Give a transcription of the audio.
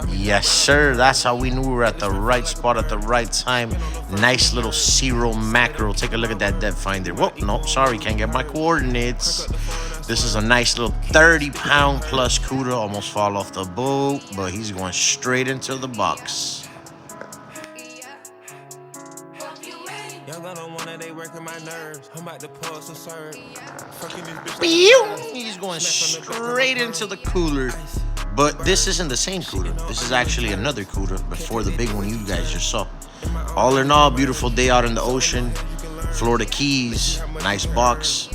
Yes, sir. That's how we knew we were at the right spot at the right time. Nice little zero mackerel. Take a look at that depth finder. Whoa, no, sorry, can't get my coordinates. This is a nice little 30-pound plus cooter. Almost fall off the boat, but he's going straight into the box. He's going straight into the cooler. But this isn't the same cooler. This is actually another cooler before the big one you guys just saw. All in all, beautiful day out in the ocean. Florida Keys, nice box.